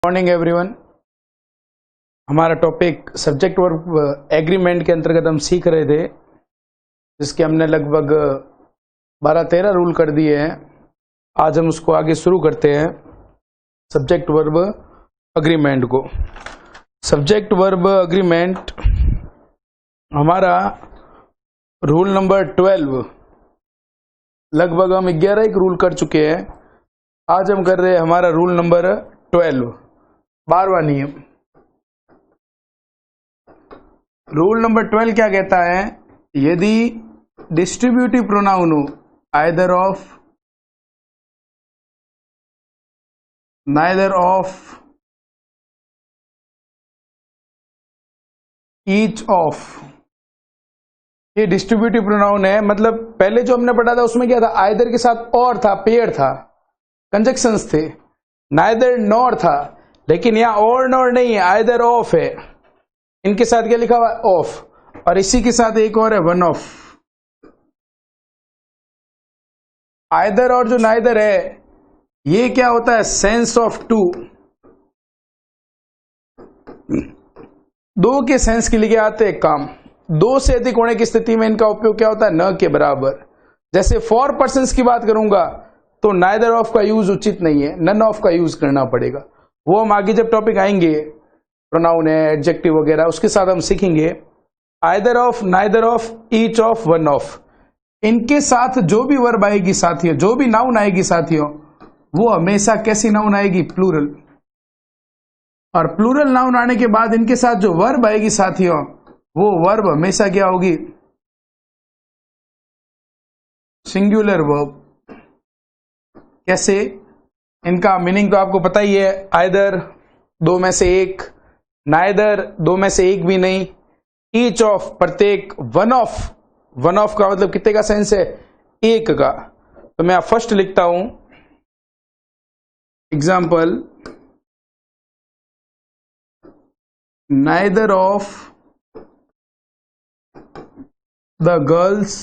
Morning everyone. हमारा topic subject verb agreement के अंतर्गत हम सीख रहे थे, जिसके हमने लगभग 12-13 रूल कर दिए हैं। आज हम उसको आगे शुरू करते हैं, सब्जेक्ट वर्ब अग्रीमेंट को। सब्जेक्ट वर्ब अग्रीमेंट हमारा रूल नंबर 12, लगभग हम 11 एक रूल कर चुके हैं। आज हम कर रहे हैं हमारा रूल नंबर 12, 12वां नियम। रूल नंबर 12 क्या कहता है? यदि डिस्ट्रीब्यूटिव प्रोनाउन हो either of, neither of, each of, ये डिस्ट्रीब्यूटिव प्रोनाउन है। मतलब पहले जो हमने पढ़ा था उसमें क्या था? आइदर के साथ और था, पेयर था, कंजक्शंस थे। नाइदर नॉर था, लेकिन यहां और नॉर नहीं है, आइदर ऑफ है। इनके साथ क्या लिखा हुआ है? ऑफ। और इसी के साथ एक और है, वन ऑफ। आइदर और जो नाइदर है, ये क्या होता है? सेंस ऑफ टू, दो के सेंस के लिए आते हैं काम। दो से अधिक होने की स्थिति में इनका उपयोग क्या होता है? न के बराबर। जैसे फॉर पर्सन्स की बात करूंगा तो नाइदर ऑफ का यूज उचित नहीं है, नन ऑफ का यूज करना पड़ेगा। वो हम आगे जब टॉपिक आएंगे, प्रोनाउन है, एडजेक्टिव वगैरह, उसके साथ हम सीखेंगे। Either of, neither of, each of, one of, इनके साथ जो भी वर्ब आएगी साथियों, जो भी नाउन आएगी साथियों, वो हमेशा कैसी नाउन आएगी? प्लूरल। और प्लूरल नाउन आने के बाद इनके साथ जो वर्ब आएगी साथियों, वो वर्ब हमेशा क्या होगी? Singular verb. कैसे? इनका मीनिंग तो आपको पता ही है। आइदर, दो में से एक, नाइदर, दो में से एक भी नहीं, ईच ऑफ, प्रत्येक, वन ऑफ, वन ऑफ का मतलब कितने का सेंस है? एक का। तो मैं फर्स्ट लिखता हूं example, neither of the girls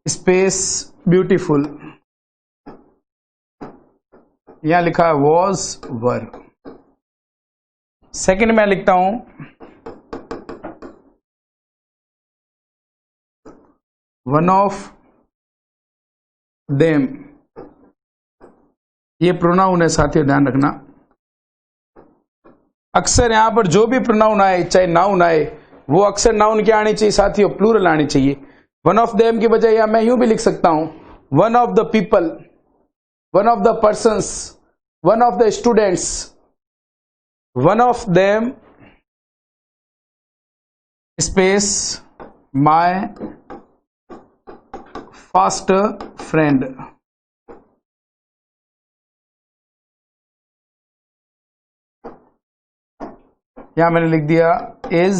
space beautiful, यहां लिखा है वॉज वर। सेकंड में लिखता हूं वन ऑफ देम, ये प्रोनाउन है साथियों, ध्यान रखना। अक्सर यहां पर जो भी प्रोनाउन आए, चाहे नाउन आए, वो अक्सर नाउन क्या आनी चाहिए साथियों? प्लूरल आनी चाहिए। वन ऑफ देम की बजाय मैं यूं भी लिख सकता हूं, one of the people, one of the persons, one of the students, one of them space my fast friend. यहां मैंने लिख दिया इज,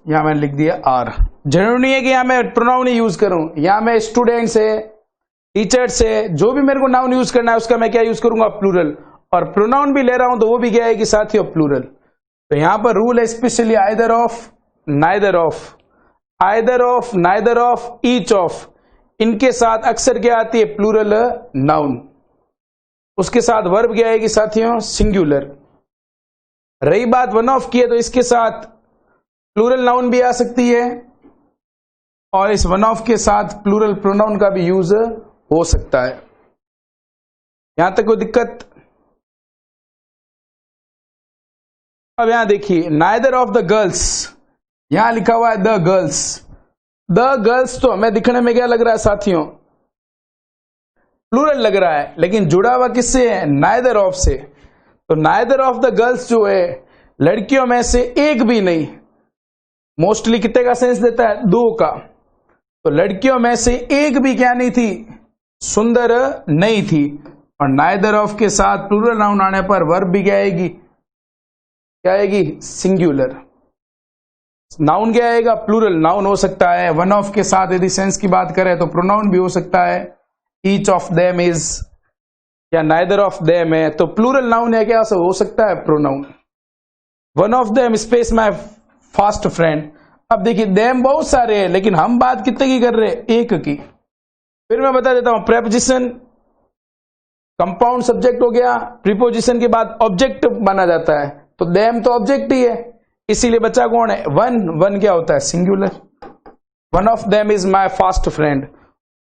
यहां मैंने लिख दिया आर। जरूरी नहीं है कि यहां मैं प्रोनाउन ही यूज करूं। यहां मैं स्टूडेंट्स है, टीचर्स है, जो भी मेरे को नाउन यूज करना है उसका मैं क्या यूज करूंगा? प्लूरल। और प्रोनाउन भी ले रहा हूं तो वो भी क्या आएगी साथियों? प्लूरल। तो यहां पर रूल है specially either of, neither of, either of, neither of, each of, इनके साथ अक्सर क्या आती है? Plural noun. उसके साथ वर्ब क्या आएगी साथियों? सिंगुलर। रही बात वन ऑफ की है, तो इसके साथ प्लूरल नाउन भी आ सकती है, और इस वन ऑफ के साथ प्लूरल प्रोनाउन का भी यूज हो सकता है। यहां तक कोई दिक्कत? अब यहां देखिए, नाइदर ऑफ द गर्ल्स, यहां लिखा हुआ है द गर्ल्स। द गर्ल्स तो हमें दिखने में क्या लग रहा है साथियों? प्लूरल लग रहा है, लेकिन जुड़ा हुआ किससे है? नाइदर ऑफ से। तो नाइदर ऑफ द गर्ल्स जो है, लड़कियों में से एक भी नहीं, मोस्टली कितने का सेंस देता है? दो का। तो लड़कियों में से एक भी क्या नहीं थी? सुंदर नहीं थी। और नाइदर ऑफ के साथ प्लूरल नाउन आने पर वर्ब भी क्या आएगी? क्या आएगी? सिंगुलर। नाउन क्या आएगा? प्लूरल नाउन हो सकता है। वन ऑफ के साथ यदि सेंस की बात करें तो प्रोनाउन भी हो सकता है, ईच ऑफ देम इज, या नाइदर ऑफ देम है तो प्लूरल नाउन है, क्या हो सकता है? Pronoun. One of them space my fast friend. अब देखिए, देम बहुत सारे हैं, लेकिन हम बात कितने की कर रहे हैं? एक की। फिर मैं बता देता हूं, प्रेपोजिशन कंपाउंड सब्जेक्ट हो गया, प्रीपोजिशन के बाद ऑब्जेक्ट माना जाता है, तो देम तो ऑब्जेक्ट ही है, इसीलिए बच्चा कौन है? वन। वन क्या होता है? Singular. One of them is my fast friend.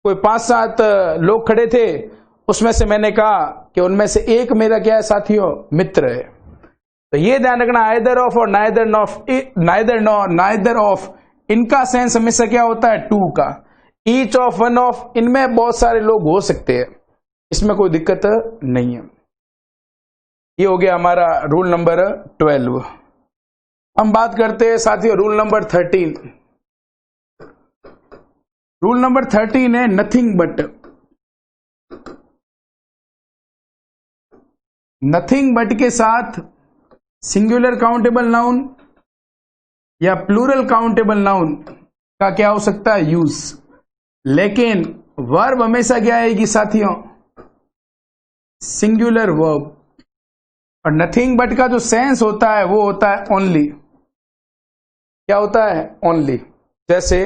कोई 5-7 लोग खड़े थे, उसमें से मैंने कहा कि उनमें से एक मेरा क्या है साथियों? मित्र है। तो ये ध्यान रखना, आइदर ऑफ और neither of, neither no neither of, इनका सेंस हमेशा क्या होता है? टू का। ईच ऑफ, वन ऑफ, इनमें बहुत सारे लोग हो सकते हैं, इसमें कोई दिक्कत नहीं है। ये हो गया हमारा रूल नंबर 12। हम बात करते हैं साथियों रूल नंबर 13। रूल नंबर 13 है नथिंग बट। नथिंग बट के साथ सिंगुलर काउंटेबल नाउन या प्लूरल काउंटेबल नाउन का क्या हो सकता है? यूज। लेकिन वर्ब हमेशा क्या आएगी साथियों? Singular verb. और नथिंग बट का जो सेंस होता है वो होता है ओनली। क्या होता है? ओनली। जैसे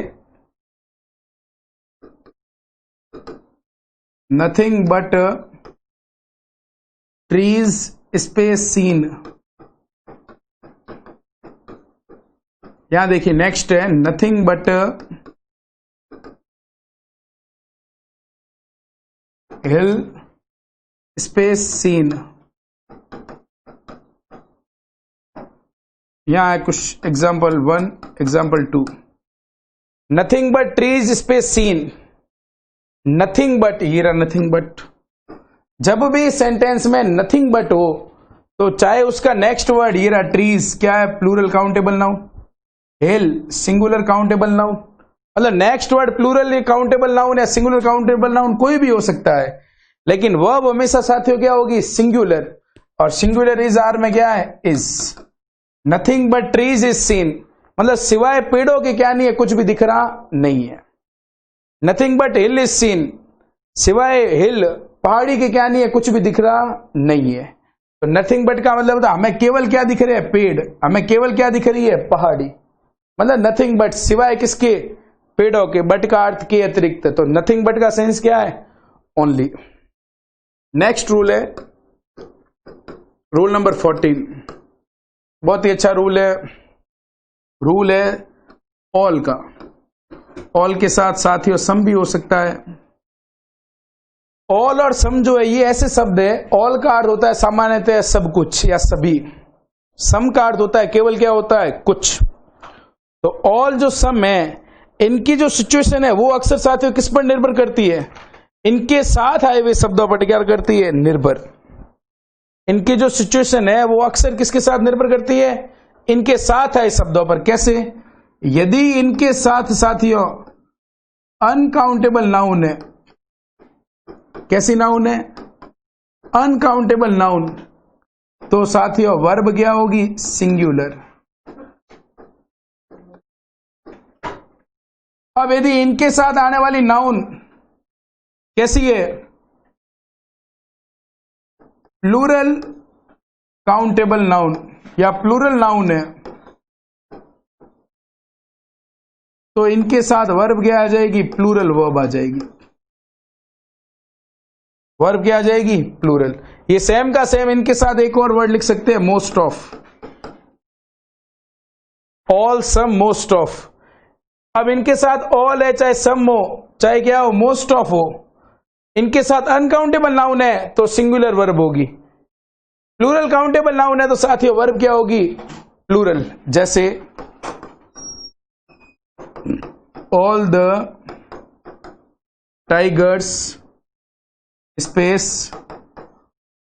nothing but trees space seen. यहां देखिए नेक्स्ट है nothing but hill space seen. यहां है कुछ example 1, example 2। Nothing but trees space seen. Nothing but, ये रहा नथिंग बट। जब भी सेंटेंस में नथिंग बट हो तो चाहे उसका नेक्स्ट वर्ड, ये रहा ट्रीज, क्या है? Plural countable noun. Hill singular countable noun. मतलब next word plural countable noun या सिंगुलर काउंटेबल नाउन कोई भी हो सकता है, लेकिन वर्ब हमेशा साथियों क्या होगी? सिंगुलर। और सिंगुलर इज आर में क्या है? Is. Nothing but trees is seen, मतलब सिवाय पेड़ों के क्या नहीं है? कुछ भी दिख रहा नहीं है। Nothing but hill is seen, सिवाय हिल पहाड़ी के क्या नहीं है? कुछ भी दिख रहा नहीं है। तो नथिंग बट का मतलब हमें केवल क्या दिख रहे हैं? पेड़। हमें केवल क्या दिख रही है? पहाड़ी। मतलब नथिंग बट सिवाय किसके? पेड़ों के। बट का अर्थ के अतिरिक्त। तो नथिंग बट का सेंस क्या है? ओनली। नेक्स्ट रूल है रूल नंबर 14। बहुत ही अच्छा रूल है। रूल है ऑल का। ऑल के साथ साथियों सम भी हो सकता है। ऑल और सम जो है ये ऐसे शब्द है, ऑल का अर्थ होता है सामान्यतः सब कुछ या सभी। सम का अर्थ होता है केवल क्या होता है? कुछ। तो ऑल जो सम है, इनकी जो सिचुएशन है वो अक्सर साथियों किस पर निर्भर करती है? इनके साथ आए हुए शब्दों पर क्या करती है? निर्भर। इनकी जो सिचुएशन है वो अक्सर किसके साथ निर्भर करती है? इनके साथ आए शब्दों पर। कैसे? यदि इनके साथ साथियों अनकाउंटेबल नाउन है। कैसी नाउन है? Uncountable noun. तो साथियों वर्ब क्या होगी? सिंगुलर। अब यदि इनके साथ आने वाली नाउन कैसी है? प्लूरल काउंटेबल नाउन या प्लूरल नाउन है, तो इनके साथ वर्ब क्या आ जाएगी? प्लूरल वर्ब आ जाएगी। वर्ब क्या आ जाएगी? प्लूरल। ये सेम का सेम इनके साथ एक और वर्ड लिख सकते हैं, most of. All, some, most of. अब इनके साथ ऑल है, चाहे सम हो, चाहे क्या हो? मोस्ट ऑफ हो। इनके साथ अनकाउंटेबल नाउन है तो सिंगुलर वर्ब होगी। प्लूरल काउंटेबल नाउन है तो साथियों वर्ब क्या होगी? प्लूरल। जैसे all the tigers space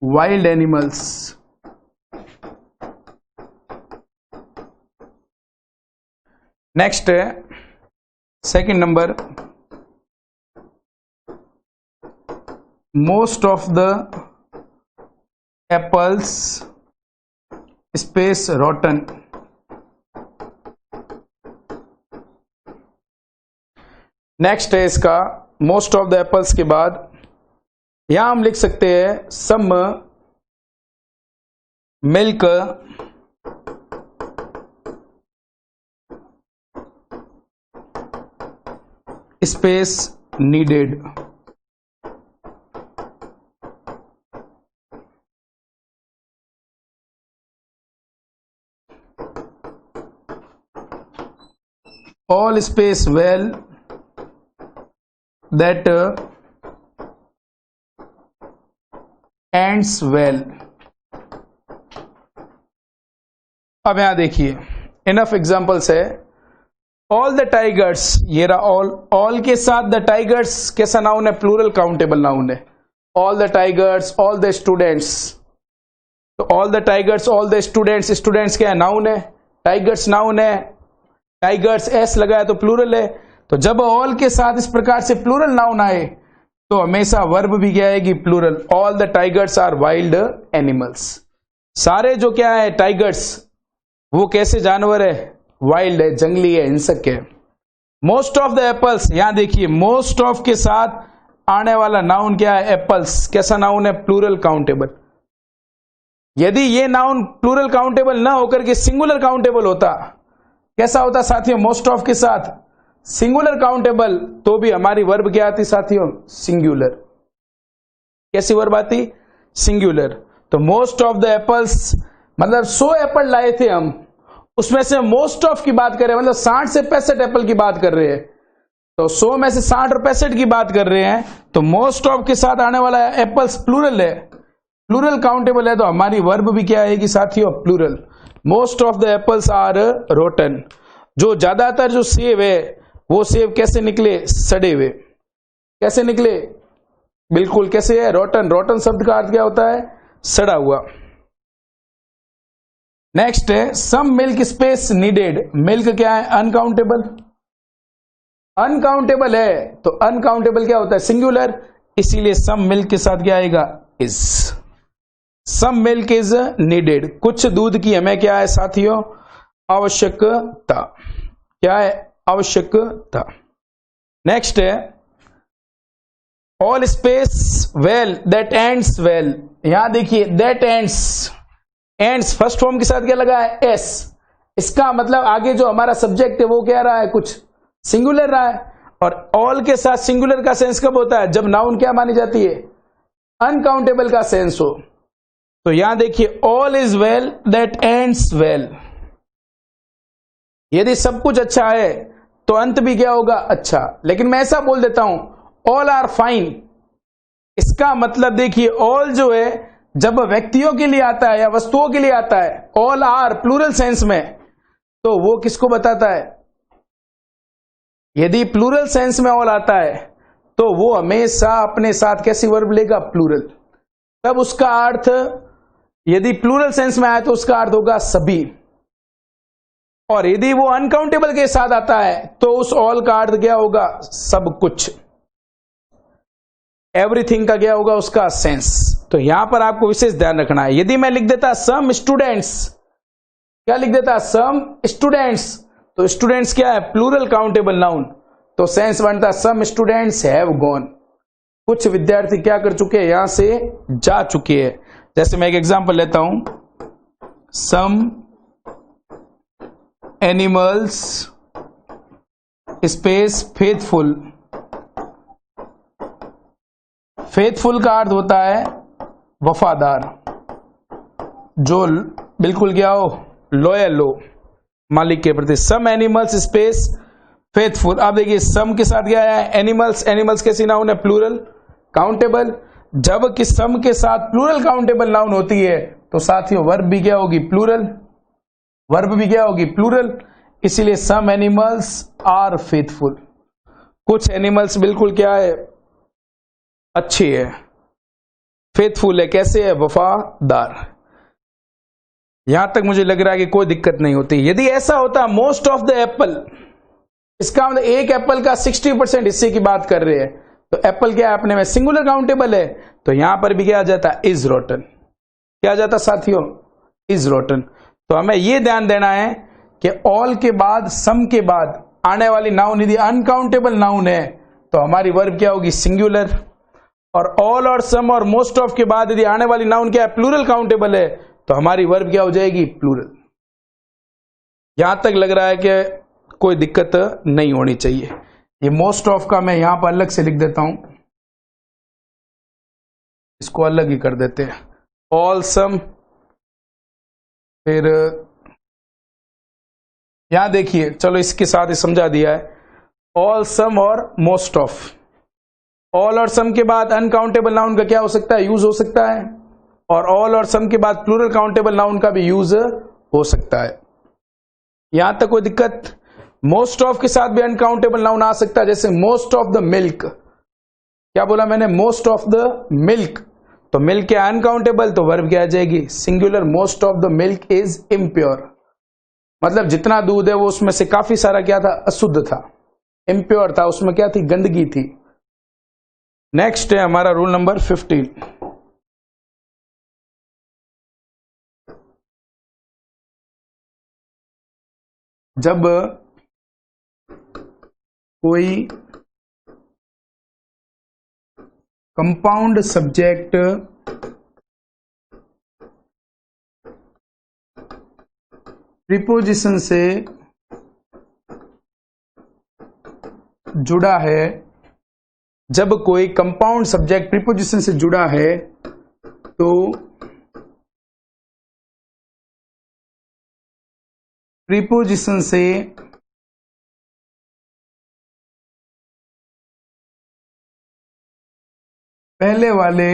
wild animals. Next है second number, most of the apples space rotten. Next है इसका मोस्ट ऑफ द एप्पल्स के बाद यहां हम लिख सकते हैं some milk space needed. all space well that ends well। अब यहां देखिए इनफ एग्जांपल्स है। ऑल द टाइगर्स, ये रहा ऑल के साथ द टाइगर्स कैसा नाउन है? प्लूरल काउंटेबल नाउन है। All the tigers, all the students, तो all the tigers, all the students, students क्या है? नाउन है। टाइगर्स नाउन है, टाइगर्स एस लगा है तो प्लूरल है। तो जब ऑल के साथ इस प्रकार से प्लूरल नाउन आए तो हमेशा वर्ब भी क्या आएगी? Plural. All the tigers are wild animals. सारे जो क्या है टाइगर्स, वो कैसे जानवर है? वाइल्ड है, जंगली है, हिंसक है। मोस्ट ऑफ द एप्पल्स, यहां देखिए मोस्ट ऑफ के साथ आने वाला नाउन क्या है? एप्पल्स। कैसा नाउन है? Plural countable. यदि ये नाउन प्लूरल काउंटेबल ना होकर के सिंगुलर काउंटेबल होता, कैसा होता साथियों? मोस्ट ऑफ के साथ सिंगुलर काउंटेबल, तो भी हमारी वर्ब क्या आती साथियों? सिंगुलर। कैसी वर्ब आती? सिंगुलर। तो मोस्ट ऑफ द एप्पल्स मतलब 100 एप्पल लाए थे हम, उसमें से मोस्ट ऑफ की बात कर रहे हैं, मतलब 60 से 65 एप्पल की बात कर रहे हैं। तो 100 में से 60 और 65 की बात कर रहे हैं, तो मोस्ट ऑफ के साथ आने वाला एप्पल्स प्लूरल है, प्लूरल काउंटेबल है, तो हमारी वर्ब भी क्या आएगी साथियों? Plural. Most of the apples are rotten. जो ज्यादातर जो सेब है वो सेब कैसे निकले? सड़े हुए। कैसे निकले? बिल्कुल कैसे है? रोटन। रोटन शब्द का अर्थ क्या होता है? सड़ा हुआ। नेक्स्ट है some milk space needed. Milk क्या है? अनकाउंटेबल। अनकाउंटेबल है तो अनकाउंटेबल क्या होता है? सिंगुलर। इसीलिए सम मिल्क के साथ क्या आएगा? Is. Some milk is needed. कुछ दूध की हमें क्या है साथियों? आवश्यकता। क्या है? आवश्यकता। नेक्स्ट है all space well that ends well. यहां देखिए दैट एंड्स फर्स्ट फॉर्म के साथ क्या लगा है? एस। इसका मतलब आगे जो हमारा सब्जेक्ट है वो क्या रहा है? कुछ सिंगुलर रहा है। और ऑल के साथ सिंगुलर का सेंस कब होता है? जब नाउन क्या मानी जाती है? अनकाउंटेबल का सेंस हो। तो यहां देखिए all is well that ends well. यदि सब कुछ अच्छा है तो अंत भी क्या होगा? अच्छा। लेकिन मैं ऐसा बोल देता हूं ऑल आर फाइन। इसका मतलब देखिए ऑल जो है जब व्यक्तियों के लिए आता है या वस्तुओं के लिए आता है, ऑल आर प्लूरल सेंस में, तो वो किसको बताता है? यदि प्लूरल सेंस में ऑल आता है तो वो हमेशा अपने साथ कैसी वर्ब लेगा? प्लूरल। तब उसका अर्थ यदि प्लूरल सेंस में आया तो उसका अर्थ होगा सभी। और यदि वो अनकाउंटेबल के साथ आता है तो उस ऑल का अर्थ क्या होगा? सब कुछ। एवरीथिंग का क्या होगा उसका सेंस। तो यहां पर आपको विशेष ध्यान रखना है। यदि मैं लिख देता सम स्टूडेंट्स, क्या लिख देता? सम स्टूडेंट्स, तो स्टूडेंट्स क्या है? Plural countable noun. तो सेंस बनता सम स्टूडेंट्स हैव गॉन। कुछ विद्यार्थी क्या कर चुके हैं? यहां से जा चुके हैं। जैसे मैं एक एग्जांपल लेता हूं, some animals space faithful. Faithful का अर्थ होता है वफादार, जो बिल्कुल क्या हो? लॉयल हो मालिक के प्रति। Some animals space faithful. अब देखिए सम के साथ क्या है? एनिमल्स। एनिमल्स कैसी नाउन है? Plural countable. जब कि सम के साथ प्लूरल काउंटेबल नाउन होती है तो साथियों वर्ब भी क्या होगी? प्लूरल। वर्ब भी क्या होगी? प्लूरल। इसीलिए सम एनिमल्स आर फेथफुल। कुछ एनिमल्स बिल्कुल क्या है? अच्छी है, फेथफुल है। कैसे है? वफादार। यहां तक मुझे लग रहा है कि कोई दिक्कत नहीं होती। यदि ऐसा होता मोस्ट ऑफ द एप्पल, इसका मतलब एक एप्पल का 60% हिस्से की बात कर रहे हैं, तो एप्पल क्या है? अपने में सिंगुलर काउंटेबल है, तो यहां पर भी क्या आ जाता? Is rotten. क्या आ जाता साथियों? Is rotten. तो हमें यह ध्यान देना है कि ऑल के बाद, सम के बाद आने वाली नाउन यदि अनकाउंटेबल नाउन है तो हमारी वर्ब क्या होगी? सिंगुलर। और ऑल और सम और मोस्ट ऑफ के बाद यदि आने वाली नाउन क्या है? प्लूरल काउंटेबल है, तो हमारी वर्ब क्या हो जाएगी? प्लूरल। यहां तक लग रहा है कि कोई दिक्कत नहीं होनी चाहिए। ये मोस्ट ऑफ का मैं यहां पर अलग से लिख देता हूं, इसको अलग ही कर देते हैं। ऑल सम, फिर यहां देखिए, चलो इसके साथ ही समझा दिया है, ऑल, सम और मोस्ट ऑफ। ऑल और सम के बाद अनकाउंटेबल नाउन का क्या हो सकता है, यूज हो सकता है, और ऑल और सम के बाद प्लूरल काउंटेबल नाउन का भी यूज हो सकता है। यहां तक कोई दिक्कत? मोस्ट ऑफ के साथ भी अनकाउंटेबल नाउन आ सकता है, जैसे मोस्ट ऑफ द मिल्क। क्या बोला मैंने, मोस्ट ऑफ द मिल्क, तो मिल्क क्या अनकाउंटेबल, तो वर्ब क्या आ जाएगी, singular, most of the milk is impure. मतलब जितना दूध है वो उसमें से काफी सारा क्या था, अशुद्ध था, इम्प्योर था, उसमें क्या थी, गंदगी थी। नेक्स्ट है हमारा रूल नंबर 15। जब कोई कंपाउंड सब्जेक्ट प्रीपोजिशन से जुड़ा है, जब कोई कंपाउंड सब्जेक्ट प्रीपोजिशन से जुड़ा है तो प्रीपोजिशन से पहले वाले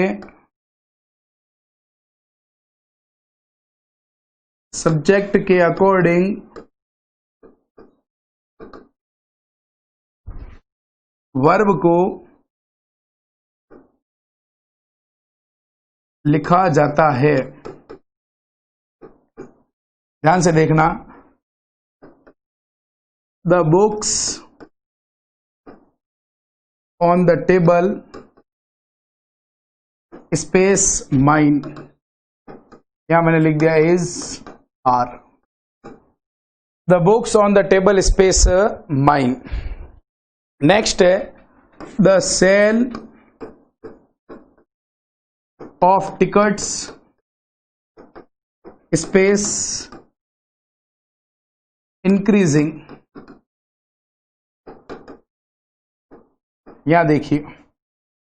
सब्जेक्ट के अकॉर्डिंग वर्ब को लिखा जाता है। ध्यान से देखना, the books on the table space mine, यहां मैंने लिख दिया is are. The books on the table space mine. Next है the sale of tickets space increasing. यहां देखिए,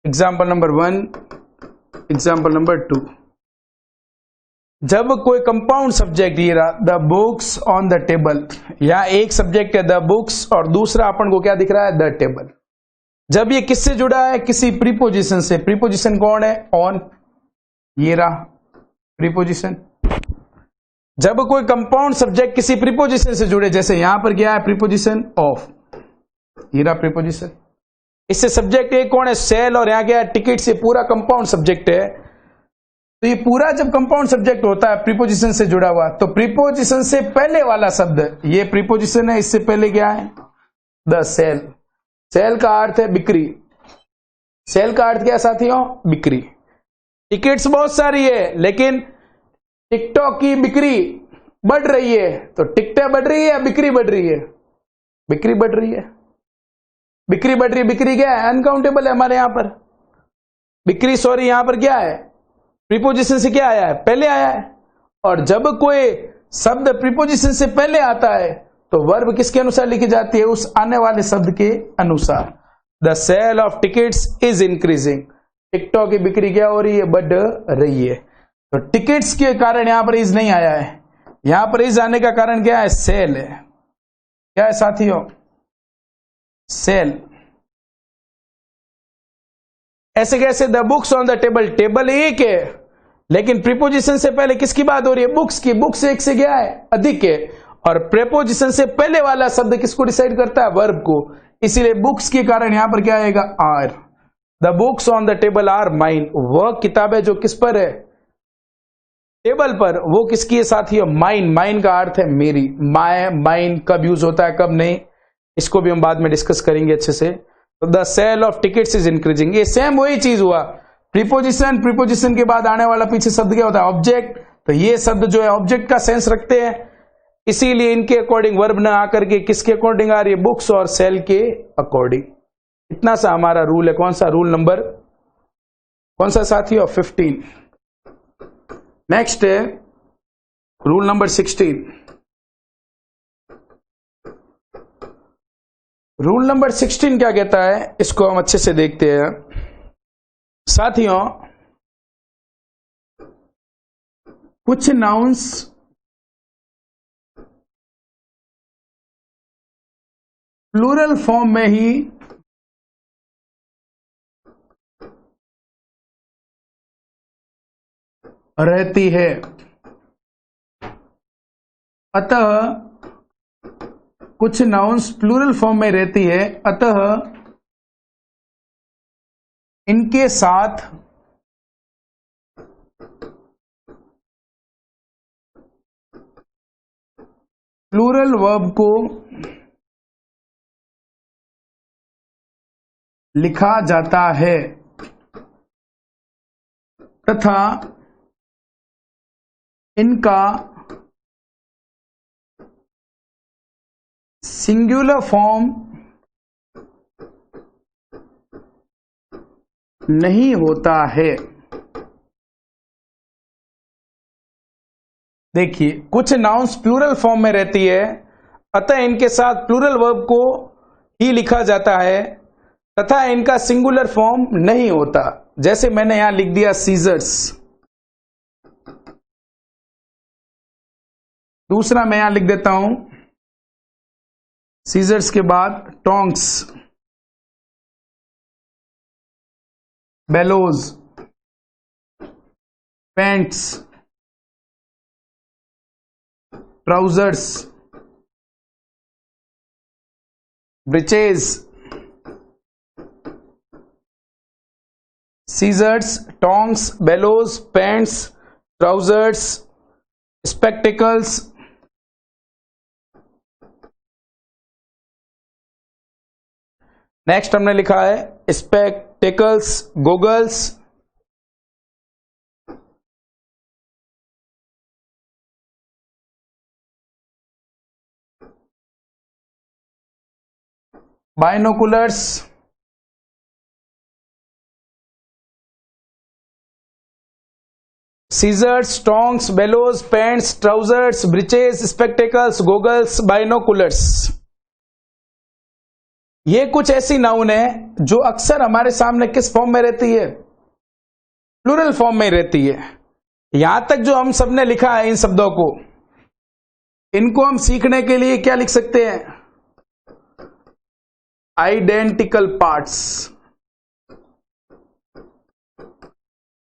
एग्जाम्पल नंबर 1, एग्जाम्पल नंबर 2। जब कोई कंपाउंड सब्जेक्ट ये रहा, the books on the table, यहां एक सब्जेक्ट है द बुक्स और दूसरा अपन को क्या दिख रहा है, द टेबल। जब ये किससे जुड़ा है, किसी प्रीपोजिशन से। प्रीपोजिशन कौन है, ऑन, ये रहा प्रीपोजिशन। जब कोई कंपाउंड सब्जेक्ट किसी प्रीपोजिशन से जुड़े, जैसे यहां पर क्या है, प्रीपोजिशन ऑफ, ये रहा प्रीपोजिशन। इससे सब्जेक्ट एक कौन है, सेल, और यहां क्या है, टिकट। से पूरा कंपाउंड सब्जेक्ट है। तो ये पूरा जब कंपाउंड सब्जेक्ट होता है प्रीपोजिशन से जुड़ा हुआ, तो प्रीपोजिशन से पहले वाला शब्द, ये प्रीपोजिशन है, इससे पहले क्या है, द सेल। सेल का अर्थ है बिक्री। सेल का अर्थ क्या है साथियों, बिक्री। टिकट्स बहुत सारी है, लेकिन टिकटॉक की बिक्री बढ़ रही है, तो टिकटें बढ़ रही है या बिक्री बढ़ रही है, बिक्री बढ़ रही है। बिक्री बढ़ रही है, बिक्री क्या है, अनकाउंटेबल है हमारे यहां पर। बिक्री, सॉरी, यहां पर क्या है, प्रीपोजिशन से क्या आया है, पहले आया है। और जब कोई शब्द प्रीपोजिशन से पहले आता है तो वर्ब किसके अनुसार लिखी जाती है, उस आने वाले शब्द के अनुसार। The sale of tickets is increasing, tickets की बिक्री क्या हो रही है, बढ़ रही है। तो टिकट्स के कारण यहां पर इज नहीं आया है, यहां पर इज आने का कारण क्या है, सेल है। क्या है साथियों, सेल। ऐसे कैसे, the books on the table, table एक है, लेकिन प्रीपोजिशन से पहले किसकी बात हो रही है, बुक्स की। बुक्स एक से क्या है, अधिक है, और प्रीपोजिशन से पहले वाला शब्द किसको डिसाइड करता है, वर्ब को। इसीलिए बुक्स के कारण यहां पर क्या आएगा, are. The books on the table are mine, वह किताबें जो किस पर है, टेबल पर, वो किसकी है साथियों, माइन। माइन का अर्थ है मेरी। माय, माइन कब यूज होता है, कब नहीं, इसको भी हम बाद में डिस्कस करेंगे अच्छे से। तो the sale of tickets is increasing, ये सेम वही चीज हुआ। प्रीपोजिशन, प्रीपोजिशन के बाद आने वाला पीछे शब्द क्या होता है, ऑब्जेक्ट। तो ये शब्द जो है ऑब्जेक्ट का सेंस रखते हैं, इसीलिए इनके अकॉर्डिंग वर्ब ना आकर के किसके अकॉर्डिंग आ रही है, बुक्स और सेल के अकॉर्डिंग। इतना सा हमारा रूल है। कौन सा रूल नंबर, कौन सा साथियों, 15। नेक्स्ट है रूल नंबर 16। रूल नंबर 16 क्या कहता है, इसको हम अच्छे से देखते हैं साथियों। कुछ नाउन्स प्लूरल फॉर्म में ही रहती है। अतः कुछ नाउन्स प्लूरल फॉर्म में रहती है, अतः इनके साथ प्लूरल वर्ब को लिखा जाता है तथा इनका सिंगुलर फॉर्म नहीं होता है। देखिए, कुछ नाउन्स प्लूरल फॉर्म में रहती है, अतः इनके साथ प्लूरल वर्ब को ही लिखा जाता है तथा इनका सिंगुलर फॉर्म नहीं होता। जैसे मैंने यहां लिख दिया सीजर्स। दूसरा मैं यहां लिख देता हूं, सीजर्स के बाद tongs, bellows, pants, trousers, breeches. Scissors, tongs, bellows, pants, trousers, spectacles, next हमने लिखा है spectacles, goggles, binoculars, scissors, tongs, bellows, pants, trousers, breeches, spectacles, goggles, binoculars. ये कुछ ऐसी नाउन है जो अक्सर हमारे सामने किस फॉर्म में रहती है? प्लूरल फॉर्म में रहती है। यहां तक जो हम सबने लिखा है इन शब्दों को, इनको हम सीखने के लिए क्या लिख सकते हैं? Identical parts.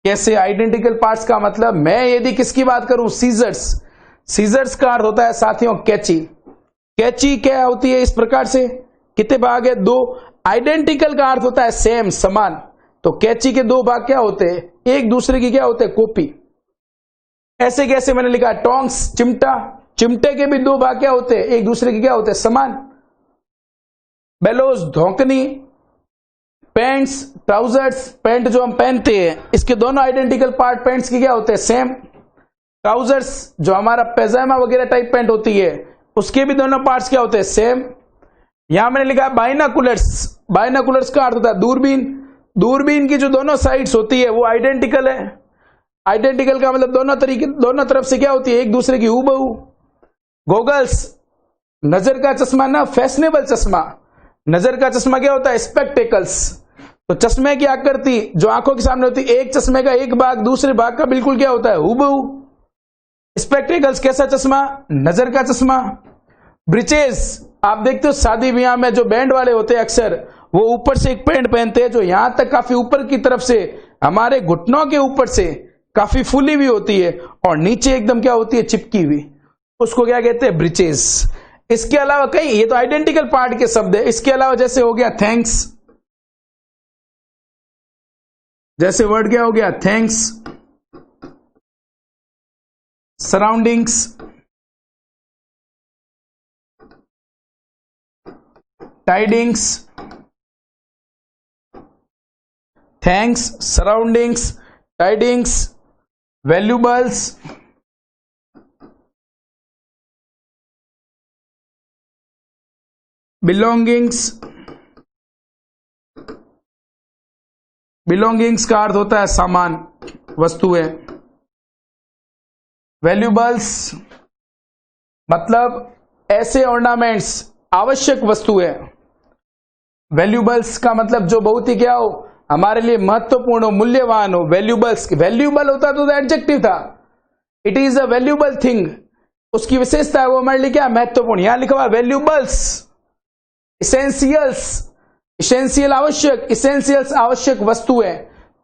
कैसे आइडेंटिकल पार्ट्स का मतलब? मैं यदि किसकी बात करूं, सीजर्स, सीजर्स का अर्थ होता है साथियों कैची। कैची क्या होती है? इस प्रकार से कितने भाग है? दो। आइडेंटिकल का अर्थ होता है सेम, समान। तो कैची के दो भाग क्या होते हैं? एक दूसरे की क्या होते हैं? कॉपी। ऐसे कैसे मैंने लिखा टोंग्स, चिमटा, चिमटे के भी दो भाग क्या होते हैं? एक दूसरे के क्या होते हैं? समान। बेलोज, धौकनी, पैंट्स, ट्राउजर्स, पैंट जो हम पहनते हैं इसके दोनों आइडेंटिकल पार्ट पैंट्स की क्या होते हैं? सेम। ट्राउजर्स जो हमारा पैजामा वगैरह टाइप पैंट होती है उसके भी दोनों पार्ट्स क्या होते हैं? सेम। यहां मैंने लिखा है बाइनोकुलर्स। बाइनोकुलर्स का अर्थ होता है दूरबीन। दूरबीन की जो दोनों साइड्स होती है वो आइडेंटिकल है। आइडेंटिकल का मतलब दोनों तरफ से क्या होती है? एक दूसरे की हूबहू। गॉगल्स, नजर का चश्मा ना, फैशनेबल चश्मा। नजर का चश्मा क्या होता है? स्पेक्टिकल्स। तो चश्मे की आकृति जो आंखों के सामने होती है, एक चश्मे का एक भाग दूसरे भाग का बिल्कुल क्या होता है? हूबहू। स्पेक्टिकल्स कैसा चश्मा? नजर का चश्मा। ब्रिचेस, आप देखते हो शादी ब्याह में जो बैंड वाले होते हैं अक्सर वो ऊपर से एक पैंट पहनते हैं जो यहां तक काफी ऊपर की तरफ से हमारे घुटनों के ऊपर से काफी फूली हुई होती है और नीचे एकदम क्या होती है? चिपकी हुई। उसको क्या कहते हैं? ब्रिचेस। इसके अलावा कई, ये तो आइडेंटिकल पार्ट के शब्द है। इसके अलावा जैसे हो गया थैंक्स, जैसे वर्ड क्या हो गया? Thanks. Surroundings, tidings, thanks, surroundings, tidings, valuables, belongings. Belongings का अर्थ होता है सामान, वस्तुएं। वैल्यूबल्स मतलब ऐसे ऑर्नामेंट्स, आवश्यक वस्तुएं। वैल्यूबल्स का मतलब जो बहुत ही क्या हो, हमारे लिए महत्वपूर्ण हो, मूल्यवान हो। वैल्यूबल्स, वैल्यूबल होता तो एडजेक्टिव था। It is a valuable thing, उसकी विशेषता है वो हमारे लिए क्या? महत्वपूर्ण। यहां लिखा हुआ वैल्यूबल्स। इसेंशियल्स, इसेंशियल आवश्यक, इसेंशियल्स आवश्यक वस्तुएं,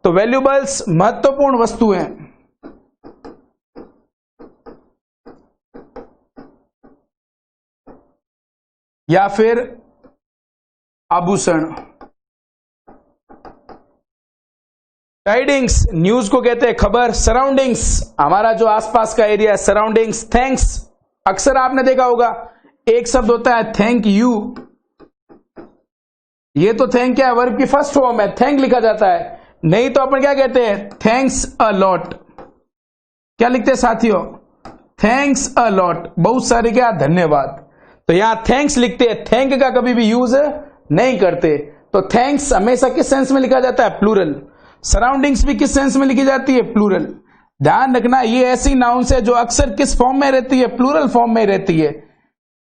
तो वैल्यूबल्स महत्वपूर्ण वस्तुएं, या फिर आभूषण। टाइडिंग्स, न्यूज को कहते हैं खबर। सराउंडिंग्स, हमारा जो आसपास का एरिया है, सराउंडिंग्स। थैंक्स, अक्सर आपने देखा होगा एक शब्द होता है थैंक यू, ये तो थैंक क्या है, वर्ब की फर्स्ट फॉर्म है, थैंक लिखा जाता है। नहीं तो अपन क्या कहते हैं, थैंक्स अ लॉट। क्या लिखते हैं साथियों, थैंक्स अ लॉट, बहुत सारे क्या, धन्यवाद। तो यहां थैंक्स लिखते हैं, थैंक का कभी भी यूज नहीं करते। तो थैंक्स हमेशा किस सेंस में लिखा जाता है, प्लूरल। सराउंडिंग्स भी किस सेंस में लिखी जाती है, प्लूरल। ध्यान रखना ये ऐसी नाउन्स है जो अक्सर किस फॉर्म में रहती है, प्लूरल फॉर्म में रहती है।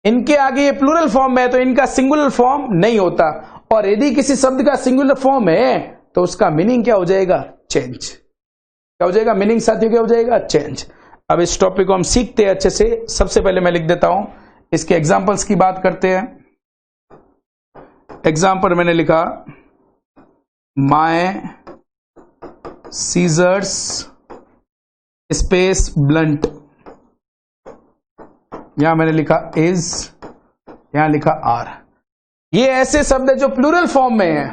इनके आगे ये प्लूरल फॉर्म है तो इनका सिंगुलर फॉर्म नहीं होता, और यदि किसी शब्द का सिंगुलर फॉर्म है तो उसका मीनिंग क्या हो जाएगा, चेंज। क्या हो जाएगा मीनिंग साथियों, क्या हो जाएगा, चेंज। अब इस टॉपिक को हम सीखते हैं अच्छे से। सबसे पहले मैं लिख देता हूं, इसके एग्जांपल्स की बात करते हैं। एग्जांपल मैंने लिखा, माय सीजर्स स्पेस ब्लंट, यहां मैंने लिखा इज, यहां लिखा आर। ये ऐसे शब्द है जो प्लूरल फॉर्म में है,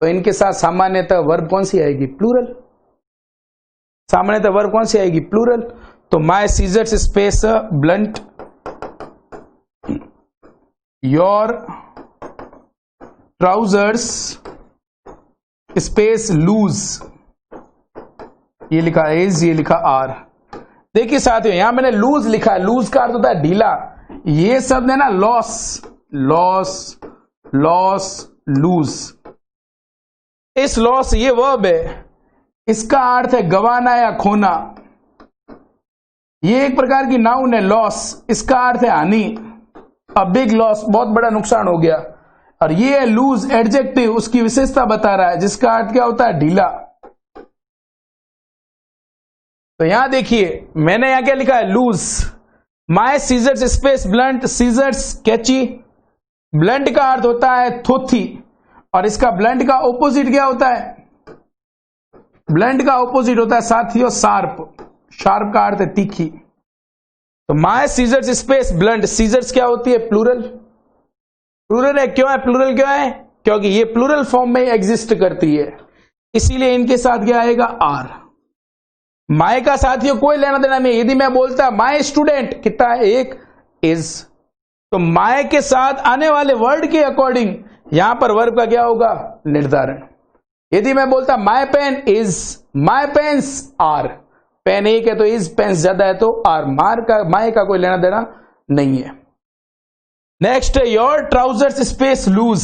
तो इनके साथ सामान्यतः वर्ब कौन सी आएगी, प्लूरल। सामान्यतः वर्ब कौन सी आएगी, प्लूरल। तो my scissors space blunt, your trousers space loose, ये लिखा इज, ये लिखा आर। देखिए साथियों यहां मैंने लूज लिखा, लूज का अर्थ होता है ढीला। ये शब्द है ना लॉस, लॉस, लॉस, लूज। इस लॉस ये वर्ब है, इसका अर्थ है गंवाना या खोना। ये एक प्रकार की नाउन है लॉस, इसका अर्थ है हानि, अ बिग लॉस, बहुत बड़ा नुकसान हो गया। और ये है लूज, एडजेक्टिव, उसकी विशेषता बता रहा है, जिसका अर्थ क्या होता है, ढीला। तो यहां देखिए मैंने यहां क्या लिखा है, loose. My scissors space blunt, scissors कैची, ब्लंट का अर्थ होता है थोथी, और इसका ब्लंट का ऑपोजिट क्या होता है, ब्लंट का ऑपोजिट होता है साथियों शार्प, शार्प का अर्थ है तीखी। तो my scissors space blunt, scissors क्या होती है, प्लूरल। प्लूरल है, क्यों है प्लूरल, क्यों है, क्योंकि ये प्लूरल फॉर्म में एग्जिस्ट करती है, इसीलिए इनके साथ क्या आएगा, आर। माय का साथियों कोई लेना देना नहीं। यदि मैं बोलता माय स्टूडेंट, कितना है, एक, इज, तो माय के साथ आने वाले वर्ड के अकॉर्डिंग यहां पर वर्ब का क्या होगा, निर्धारण। यदि मैं बोलता my pen is, my pens are, pen एक है तो इज, पेन्स ज्यादा है तो आर, माय का कोई लेना देना नहीं है। नेक्स्ट है योर ट्राउजर्स स्पेस लूज,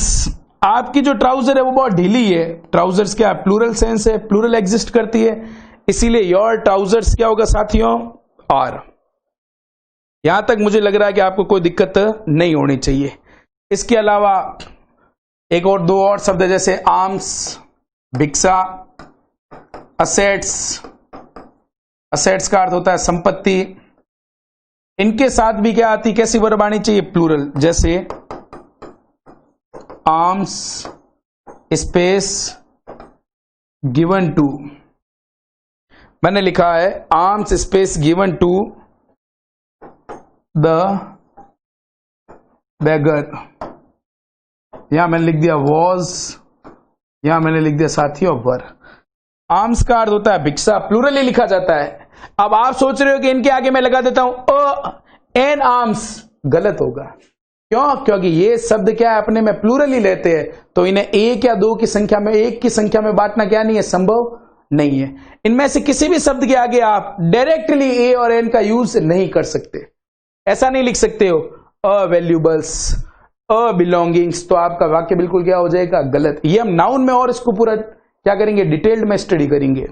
आपकी जो ट्राउजर है वो बहुत ढीली है। ट्राउजर्स क्या है, प्लूरल सेंस है, प्लूरल एग्जिस्ट करती है, इसीलिए योर ट्राउजर्स क्या होगा साथियों, आर। यहां तक मुझे लग रहा है कि आपको कोई दिक्कत नहीं होनी चाहिए। इसके अलावा एक और दो और शब्द है, जैसे आर्म्स, भिक्षा, असेट्स, असेट्स का अर्थ होता है संपत्ति। इनके साथ भी क्या आती, कैसी वर्ब आनी चाहिए, प्लूरल। जैसे आर्म्स स्पेस गिवन टू, मैंने लिखा है arms space given to the beggar, यहां मैंने लिख दिया वॉज, यहां मैंने लिख दिया साथियों वर। आर्म्स का अर्थ होता है भिक्षा, प्लूरल ही लिखा जाता है। अब आप सोच रहे हो कि इनके आगे मैं लगा देता हूं एन आर्म्स, गलत होगा। क्यों, क्योंकि ये शब्द क्या है, अपने में प्लूरल ही लेते हैं, तो इन्हें एक या दो की संख्या में, एक की संख्या में बांटना क्या नहीं है, संभव नहीं है। इनमें से किसी भी शब्द के आगे आप डायरेक्टली ए और एन का यूज नहीं कर सकते। ऐसा नहीं लिख सकते हो अ वैल्यूबल्स, अ बिलोंगिंग्स, तो आपका वाक्य बिल्कुल क्या हो जाएगा, गलत। ये हम नाउन में और इसको पूरा क्या करेंगे, डिटेल्ड में स्टडी करेंगे।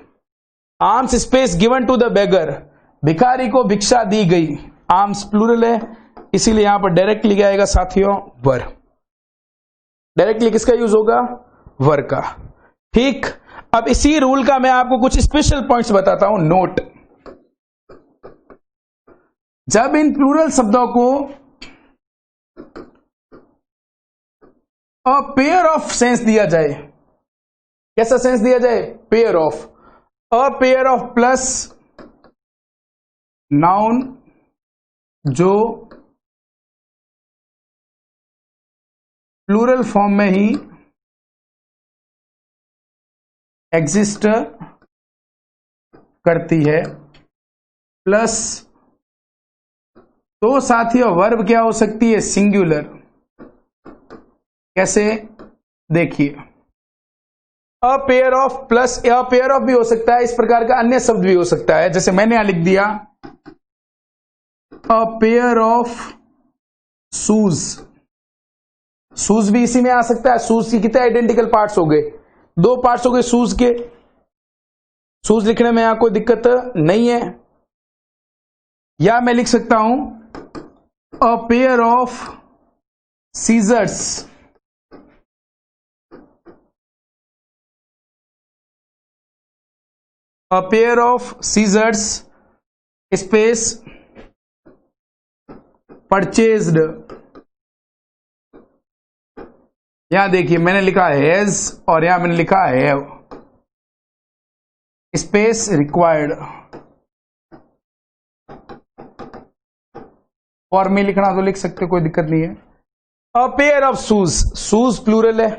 Arms space given to the beggar, भिखारी को भिक्षा दी गई, आर्म्स प्लूरल है, इसीलिए यहां पर डायरेक्टली क्या आएगा साथियों, वर। डायरेक्टली किसका यूज होगा, वर का। ठीक, अब इसी रूल का मैं आपको कुछ स्पेशल पॉइंट्स बताता हूं। नोट, जब इन प्लूरल शब्दों को अ पेयर ऑफ सेंस दिया जाए, कैसा सेंस दिया जाए? Pair of, a pair of plus noun जो प्लूरल फॉर्म में ही एग्जिस्ट करती है, प्लस तो साथियों वर्ब क्या हो सकती है? सिंगुलर। कैसे? देखिए, अ pair of plus a pair of भी हो सकता है, इस प्रकार का अन्य शब्द भी हो सकता है। जैसे मैंने यहां लिख दिया अ पेयर ऑफ शूज, शूज भी इसी में आ सकता है। शूज की कितने आइडेंटिकल पार्ट्स हो गए? 2 पार्ट्स हो गए शूज के। शूज लिखने में यहां कोई दिक्कत नहीं है। या मैं लिख सकता हूं a pair of scissors, a pair of scissors space purchased. यहां देखिए मैंने लिखा हैज और यहां मैंने लिखा हैव, स्पेस रिक्वायर्ड। और में लिखना तो लिख सकते, कोई दिक्कत नहीं है। A pair of shoes, shoes plural है,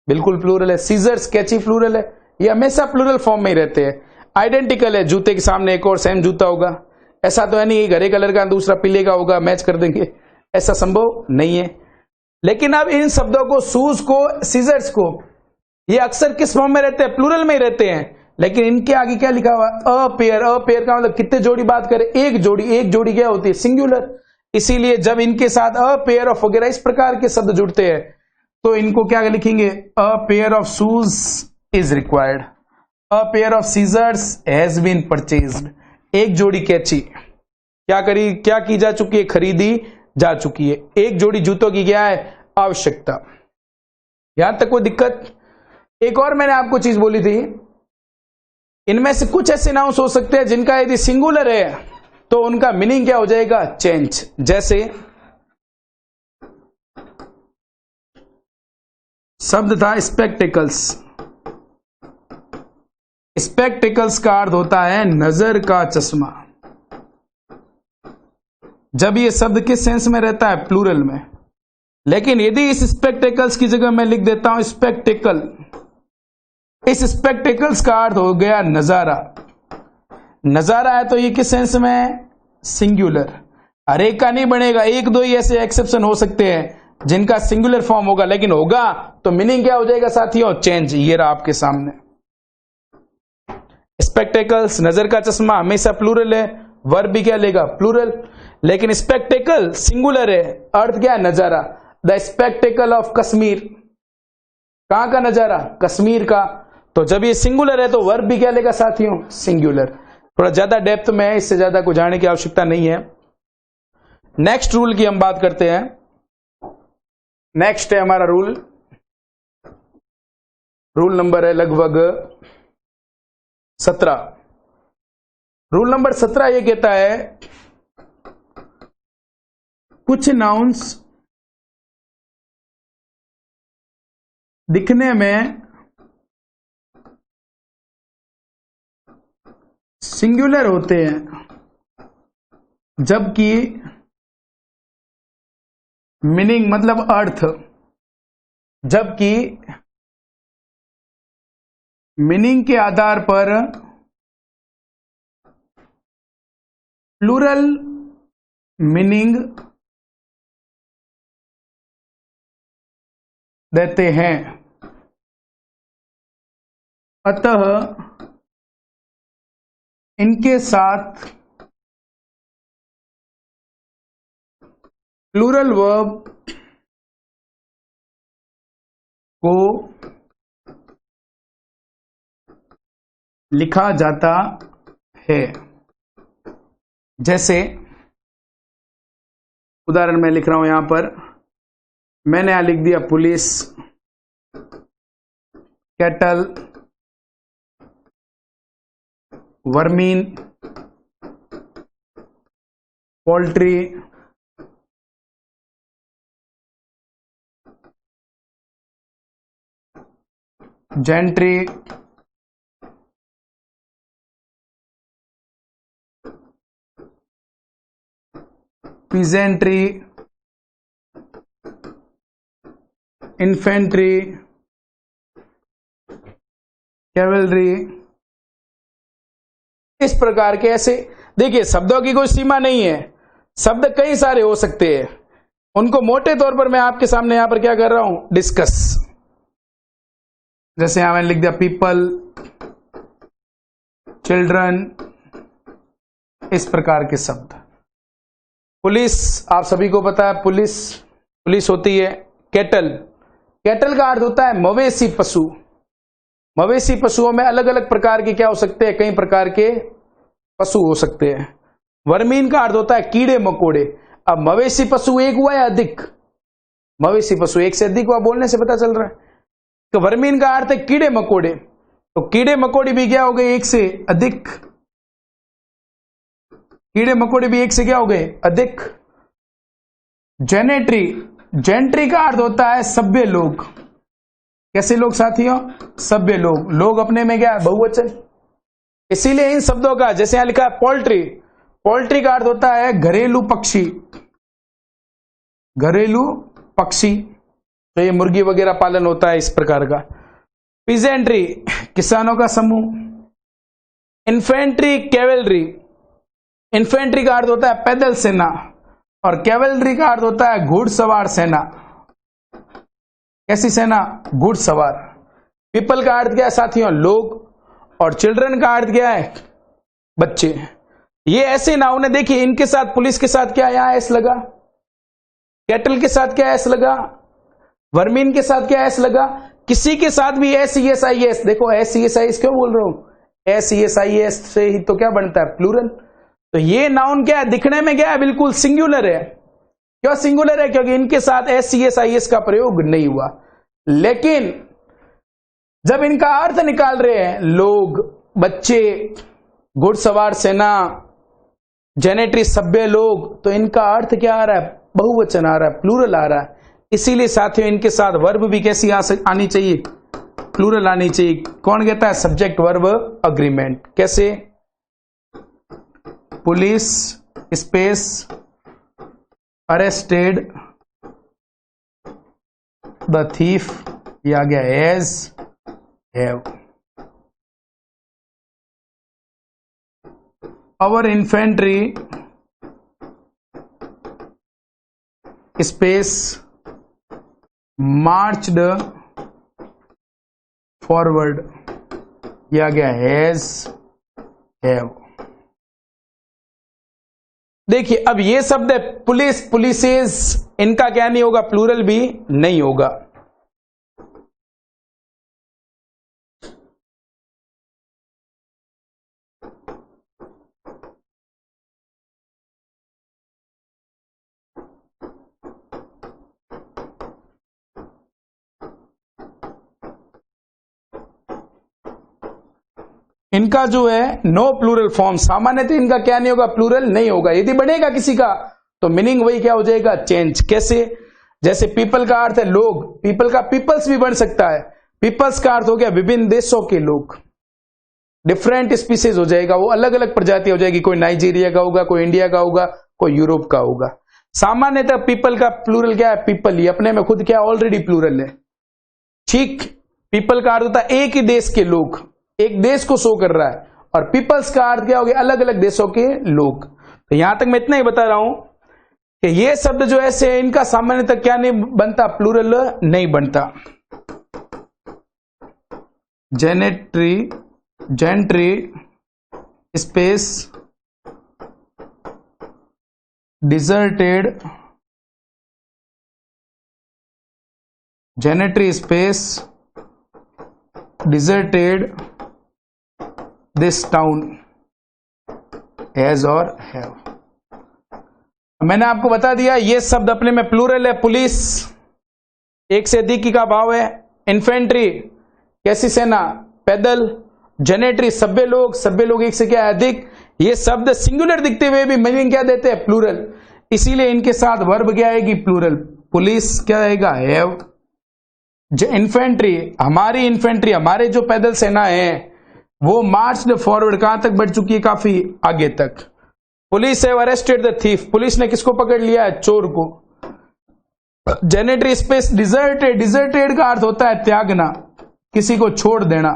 बिल्कुल प्लूरल है। सीजर्स कैची प्लूरल है, ये हमेशा प्लूरल फॉर्म में ही रहते हैं। आइडेंटिकल है, जूते के सामने एक और सेम जूता होगा, ऐसा तो है नहीं हरे कलर का दूसरा पीले का होगा मैच कर देंगे, ऐसा संभव नहीं है। लेकिन अब इन शब्दों को, शूज को, सीजर्स को, ये अक्सर किस फॉर्म में रहते हैं? प्लूरल में ही रहते हैं। लेकिन इनके आगे क्या लिखा हुआ? A pair. अ पेयर का मतलब कितने जोड़ी बात करें? एक जोड़ी। एक जोड़ी क्या होती है? सिंगुलर। इसीलिए जब इनके साथ अ पेयर ऑफ वगैरह इस प्रकार के शब्द जुड़ते हैं तो इनको क्या लिखेंगे? A pair of shoes is required, a pair of scissors has been purchased. एक जोड़ी कैची क्या की जा चुकी है? खरीदी जा चुकी है। एक जोड़ी जूतों की क्या है? आवश्यकता। यहां तक कोई दिक्कत? एक और मैंने आपको चीज बोली थी, इनमें से कुछ ऐसे नाउंस हो सकते हैं जिनका यदि सिंगुलर है तो उनका मीनिंग क्या हो जाएगा? चेंज। जैसे शब्द था स्पेक्टिकल्स, स्पेक्टिकल्स का अर्थ होता है नजर का चश्मा। जब ये शब्द किस सेंस में रहता है? प्लूरल में। लेकिन यदि इस स्पेक्टिकल्स की जगह मैं लिख देता हूं स्पेक्टिकल, इस स्पेक्टिकल्स का अर्थ हो गया नजारा। नजारा है तो ये किस सेंस में? सिंगुलर। हर एक का नहीं बनेगा, एक दो ही ऐसे एक्सेप्शन हो सकते हैं जिनका सिंगुलर फॉर्म होगा, लेकिन होगा तो मीनिंग क्या हो जाएगा साथियों? चेंज। ये रहा आपके सामने स्पेक्टिकल्स, नजर का चश्मा हमेशा प्लूरल है, वर्ब भी क्या लेगा? प्लूरल। लेकिन स्पेक्टिकल सिंगुलर है, अर्थ क्या है? नजारा। द स्पेक्टिकल ऑफ कश्मीर, कहां का नजारा? कश्मीर का। तो जब ये सिंगुलर है तो वर्ब भी क्या लेगा साथियों? सिंगुलर। थोड़ा ज्यादा डेप्थ में है, इससे ज्यादा को जाने की आवश्यकता नहीं है। नेक्स्ट रूल की हम बात करते हैं। नेक्स्ट है हमारा रूल नंबर है लगभग 17। रूल नंबर 17 ये कहता है कुछ नाउन्स दिखने में सिंगुलर होते हैं जबकि मीनिंग मतलब अर्थ, जबकि मीनिंग के आधार पर प्लूरल मीनिंग देते हैं। अतः इनके साथ प्लूरल वर्ब को लिखा जाता है। जैसे उदाहरण मैं लिख रहा हूं, यहां पर मैंने यहां लिख दिया police, cattle, वर्मीन, poultry, gentry, peasantry, infantry, cavalry, इस प्रकार के ऐसे। देखिए शब्दों की कोई सीमा नहीं है, शब्द कई सारे हो सकते हैं, उनको मोटे तौर पर मैं आपके सामने यहां पर क्या कर रहा हूं, डिस्कस। जैसे यहां मैंने लिख दिया पीपल, चिल्ड्रन, इस प्रकार के शब्द। पुलिस, आप सभी को पता है पुलिस होती है। कैटल, कैटल का अर्थ होता है मवेशी पशु। मवेशी पशुओं में अलग अलग प्रकार के क्या हो सकते हैं, कई प्रकार के पशु हो सकते हैं। वर्मीन का अर्थ होता है कीड़े मकोड़े। अब मवेशी पशु एक हुआ या अधिक, मवेशी पशु एक से अधिक हुआ, बोलने से पता चल रहा है। तो वर्मीन का अर्थ है कीड़े मकोड़े, तो कीड़े मकोड़े भी क्या हो गए, एक से अधिक। कीड़े मकोड़े भी एक से क्या हो गए, अधिक। जेनेट्री, जेंट्री का अर्थ होता है सभ्य लोग। कैसे लोग साथियों, सभ्य लोग। लोग अपने में क्या है, बहुवचन। इसीलिए इन शब्दों का, जैसे यहां लिखा है पोल्ट्री, पोल्ट्री का अर्थ होता है घरेलू पक्षी, घरेलू पक्षी, तो ये मुर्गी वगैरह पालन होता है इस प्रकार का। पीजेंट्री, किसानों का समूह। इन्फेंट्री, कैवलरी, इन्फेंट्री का अर्थ होता है पैदल सेना, और कैवलरी का अर्थ होता है घुड़सवार सेना। कैसी सेना, घुड़सवार। पीपल का अर्थ क्या है साथियों, लोग, और चिल्ड्रन का अर्थ क्या है, बच्चे। ये ऐसे नाउन है, देखिए इनके साथ, पुलिस के साथ क्या यहां एस लगा, कैटल के साथ क्या एस लगा, वर्मीन के साथ क्या एस लगा, किसी के साथ भी S E S I S. देखो S E S I S क्यों बोल रहा हूं, S E S I S से ही तो क्या बनता है, प्लूरल। तो ये नाउन क्या है, दिखने में क्या है, बिल्कुल सिंगुलर है। क्यों सिंगुलर है, क्योंकि इनके साथ S C S I S का प्रयोग नहीं हुआ। लेकिन जब इनका अर्थ निकाल रहे हैं, लोग, बच्चे, घुड़सवार सेना, जेनेट्री सभ्य लोग, तो इनका अर्थ क्या आ रहा है, बहुवचन आ रहा है, प्लूरल आ रहा है। इसीलिए साथियों इनके साथ वर्ब भी कैसी आनी चाहिए, प्लूरल आनी चाहिए। कौन कहता है, सब्जेक्ट वर्ब अग्रीमेंट। कैसे, police space arrested the thief, या गया as have. Our infantry space marched forward, या गया हैज हैव। देखिए अब ये शब्द है पुलिस, पुलिसेस, इनका क्या नहीं होगा, प्लूरल भी नहीं होगा। इनका जो है नो प्लूरल फॉर्म, सामान्यतः इनका क्या नहीं होगा, प्लूरल नहीं होगा। यदि बनेगा किसी का तो मीनिंग वही क्या हो जाएगा, चेंज। कैसे, जैसे पीपल का अर्थ है लोग, पीपल का पीपल्स भी बन सकता है। पीपल्स का अर्थ हो गया विभिन्न देशों के लोग, डिफरेंट स्पीसीज हो जाएगा, वो अलग अलग प्रजाति हो जाएगी। कोई नाइजीरिया का होगा, कोई इंडिया का होगा, कोई यूरोप का होगा। सामान्यतः पीपल का प्लूरल क्या है, पीपल ही अपने में खुद क्या ऑलरेडी प्लूरल है। ठीक, पीपल का अर्थ होता है एक ही देश के लोग, एक देश को शो कर रहा है, और पीपल्स का अर्थ क्या हो गया, अलग अलग देशों के लोग। तो यहां तक मैं इतना ही बता रहा हूं कि ये शब्द जो ऐसे है, इनका सामान्यतः क्या नहीं बनता, प्लूरल नहीं बनता। Gentry, gentry space deserted, gentry space deserted this town has और हैव। मैंने आपको बता दिया ये शब्द अपने में प्लूरल है। पुलिस एक से अधिक का भाव है, इन्फेंट्री कैसी सेना, पैदल, जेनेट्री सभ्य लोग एक से क्या है, अधिक। ये शब्द सिंगुलर दिखते हुए भी मीनिंग क्या देते हैं, प्लूरल। इसीलिए इनके साथ वर्ब क्या आएगी, प्लूरल। पुलिस क्या आएगा, हैव। इन्फेंट्री, हमारे जो पैदल सेना है वो मार्च फॉरवर्ड कहां तक बढ़ चुकी है, काफी आगे तक। Police have arrested the thief, police ने किसको पकड़ लिया है, चोर को। जेनेटरी स्पेस डिजर्टेड, डिजर्टेड का अर्थ होता है त्यागना, किसी को छोड़ देना।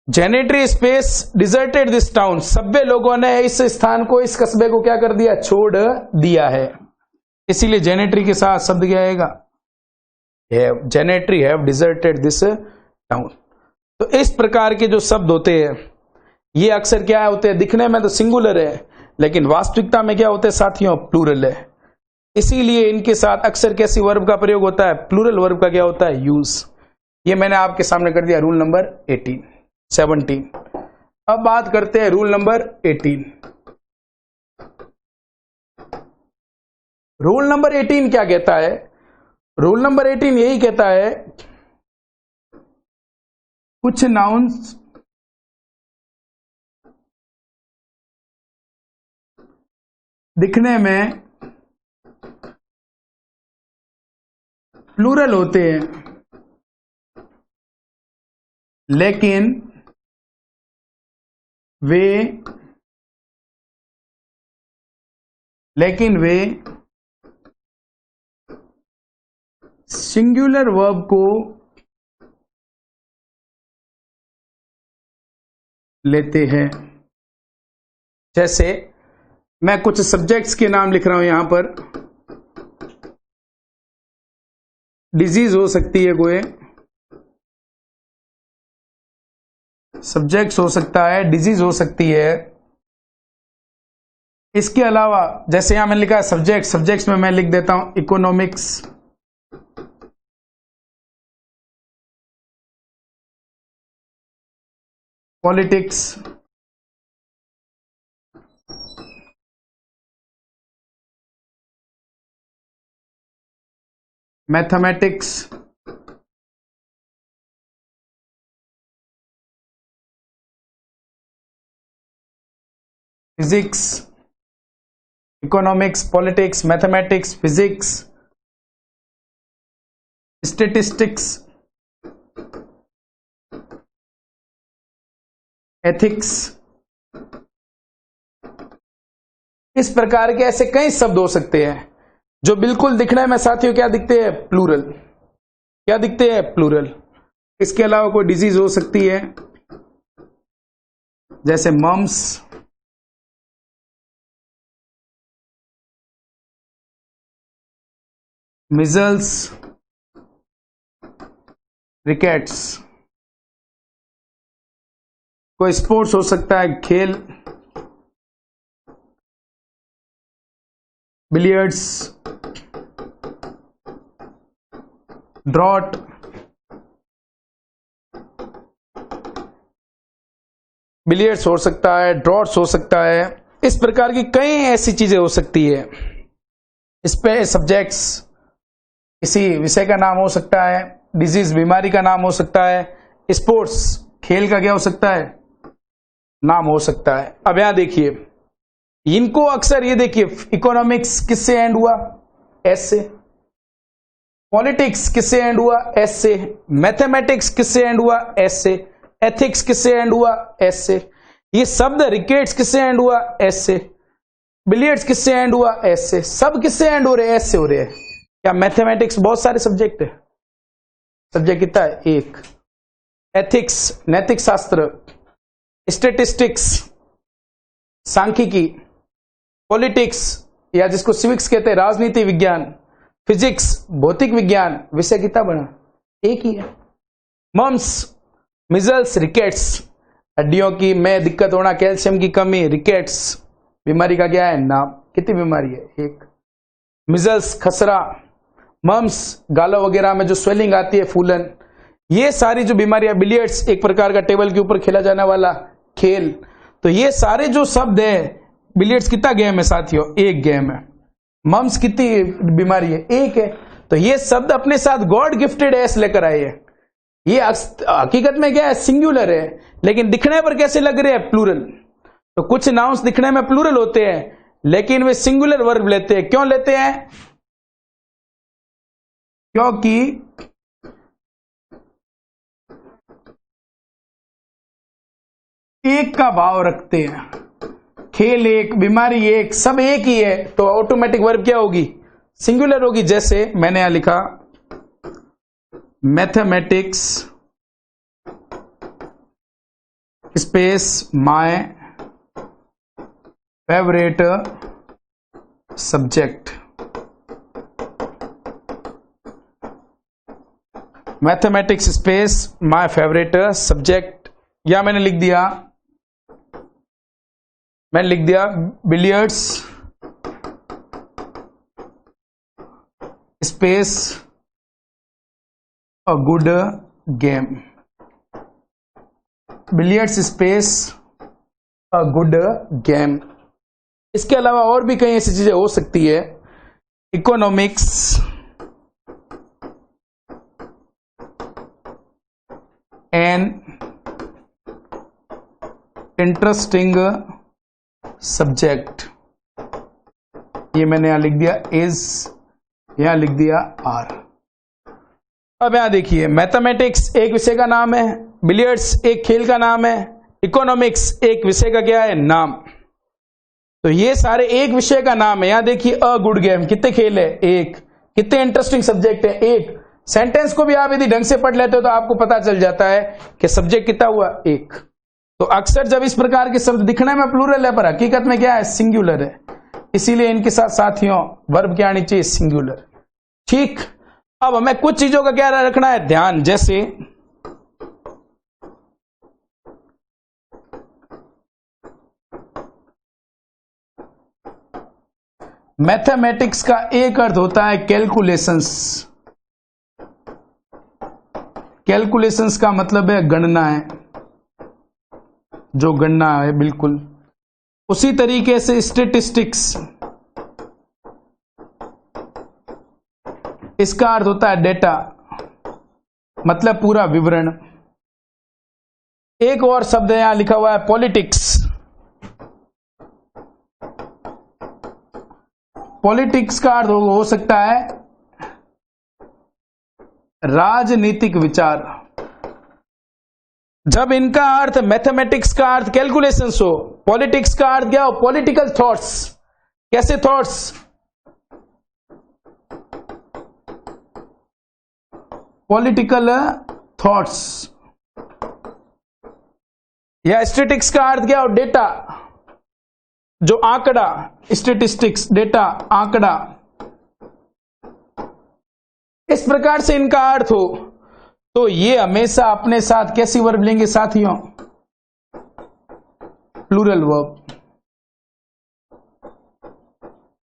जेनेटरी स्पेस डिजर्टेड दिस टाउन, सभ्य लोगों ने इस स्थान को, इस कस्बे को क्या कर दिया, छोड़ दिया है। इसीलिए जेनेटरी के साथ शब्द क्या आएगा, जेनेटरी हैव डिजर्टेड दिस टाउन। तो इस प्रकार के जो शब्द होते हैं ये अक्सर क्या होते हैं, दिखने में तो सिंगुलर है लेकिन वास्तविकता में क्या होते हैं साथियों, प्लूरल है। इसीलिए इनके साथ अक्सर कैसी वर्ब का प्रयोग होता है, प्लूरल वर्ब का क्या होता है, यूज। ये मैंने आपके सामने कर दिया रूल नंबर 17। अब बात करते हैं रूल नंबर 18। रूल नंबर 18 क्या कहता है, रूल नंबर 18 यही कहता है कुछ नाउन्स दिखने में प्लूरल होते हैं लेकिन वे सिंगुलर वर्ब को लेते हैं। जैसे मैं कुछ सब्जेक्ट्स के नाम लिख रहा हूं यहां पर, डिजीज हो सकती है, कोई सब्जेक्ट्स हो सकता है, डिजीज हो सकती है। इसके अलावा जैसे यहां मैंने लिखा है सब्जेक्ट्स में मैं लिख देता हूं economics, politics, mathematics, physics, economics, politics, mathematics, physics, statistics, ethics. इस प्रकार के ऐसे कई शब्द हो सकते हैं जो बिल्कुल दिखने में साथियों क्या दिखते हैं, प्लूरल। क्या दिखते हैं, प्लूरल। इसके अलावा कोई डिजीज हो सकती है जैसे मम्स, मिजल्स, रिकेट्स। कोई स्पोर्ट्स हो सकता है, खेल, बिलियर्ड्स, ड्रॉट, बिलियर्ड्स हो सकता है, ड्रॉट्स हो सकता है। इस प्रकार की कई ऐसी चीजें हो सकती है। इस पे सब्जेक्ट्स किसी विषय का नाम हो सकता है, डिजीज बीमारी का नाम हो सकता है, स्पोर्ट्स खेल का क्या हो सकता है, नाम हो सकता है। अब यहां देखिए इनको अक्सर ये देखिए, इकोनॉमिक्स किससे एंड हुआ, एस से। पॉलिटिक्स किससे एंड हुआ, एस से। मैथमेटिक्स किससे एंड हुआ, एस से। एथिक्स किससे एंड हुआ, एस से। ये शब्द रिकेट्स किससे एंड हुआ, एस से। बिलियर्ड्स किससे एंड हुआ, एस से। सब किससे एंड हो रहे हैं, एस से हो रहे हैं। क्या मैथमेटिक्स बहुत सारे सब्जेक्ट है, सब्जेक्ट कितना है, एक। एथिक्स नैतिक शास्त्र, स्टैटिस्टिक्स सांख्यिकी, पॉलिटिक्स या जिसको सिविक्स कहते हैं राजनीति विज्ञान, फिजिक्स भौतिक विज्ञान, विषय कितना बना, एक ही है। मम्स, मिजल्स, रिकेट्स हड्डियों की में दिक्कत होना, कैल्शियम की कमी, रिकेट्स बीमारी का क्या है, नाम। कितनी बीमारी है, एक। मिजल्स खसरा, मम्स गालों वगैरह में जो स्वेलिंग आती है, फूलन, ये सारी जो बीमारियां। बिलियर्ड्स एक प्रकार का टेबल के ऊपर खेला जाने वाला खेल। तो ये सारे जो शब्द है, बिलियर्ड्स कितना गेम है साथियों, एक गेम है। मम्स कितनी बीमारी है, एक है। तो ये शब्द अपने साथ गॉड गिफ्टेड एस लेकर आए हैं। ये हकीकत में क्या है, सिंगुलर है, लेकिन दिखने पर कैसे लग रहे हैं, प्लूरल। तो कुछ नाउन्स दिखने में प्लूरल होते हैं लेकिन वे सिंगुलर वर्ब लेते हैं। क्यों लेते हैं, क्योंकि एक का भाव रखते हैं, खेल एक, बीमारी एक, सब एक ही है, तो ऑटोमेटिक वर्ब क्या होगी? सिंगुलर होगी। जैसे मैंने यहां लिखा mathematics space my favourite subject. Mathematics space my favourite subject, या मैंने लिख दिया billiards space a good game. Billiards space a good game. इसके अलावा और भी कई ऐसी चीजें हो सकती है। इकोनॉमिक्स एन इंटरेस्टिंग सब्जेक्ट, ये मैंने यहां लिख दिया इज, यहां लिख दिया आर। अब यहां देखिए, मैथमेटिक्स एक विषय का नाम है, बिलियर्ड्स एक खेल का नाम है, इकोनॉमिक्स एक विषय का क्या है? नाम। तो ये सारे एक विषय का नाम है। यहां देखिए अ गुड गेम, कितने खेल है? एक। कितने इंटरेस्टिंग सब्जेक्ट है? एक। सेंटेंस को भी आप यदि ढंग से पढ़ लेते हो तो आपको पता चल जाता है कि सब्जेक्ट कितना हुआ? एक। तो अक्सर जब इस प्रकार के शब्द दिखने में प्लूरल है पर हकीकत में क्या है? सिंगुलर है। इसीलिए इनके साथ साथियों वर्ब क्या आनी चाहिए? सिंगुलर। ठीक। अब हमें कुछ चीजों का क्या रखना है ध्यान, जैसे मैथमेटिक्स का एक अर्थ होता है कैलकुलेशंस। कैलकुलेशंस का मतलब है गणना है, जो गणना है, बिल्कुल। उसी तरीके से स्टेटिस्टिक्स, इसका अर्थ होता है डेटा, मतलब पूरा विवरण। एक और शब्द यहां लिखा हुआ है पॉलिटिक्स। पॉलिटिक्स का अर्थ हो सकता है राजनीतिक विचार। जब इनका अर्थ मैथमेटिक्स का अर्थ कैलकुलेशंस हो, पॉलिटिक्स का अर्थ क्या हो? Political thoughts. कैसे थॉट्स? Political thoughts. या स्टैटिस्टिक्स का अर्थ क्या हो? डेटा, जो आंकड़ा। स्टैटिस्टिक्स डेटा, आंकड़ा। इस प्रकार से इनका अर्थ हो तो ये हमेशा अपने साथ कैसी वर्ब लेंगे साथियों? Plural verb.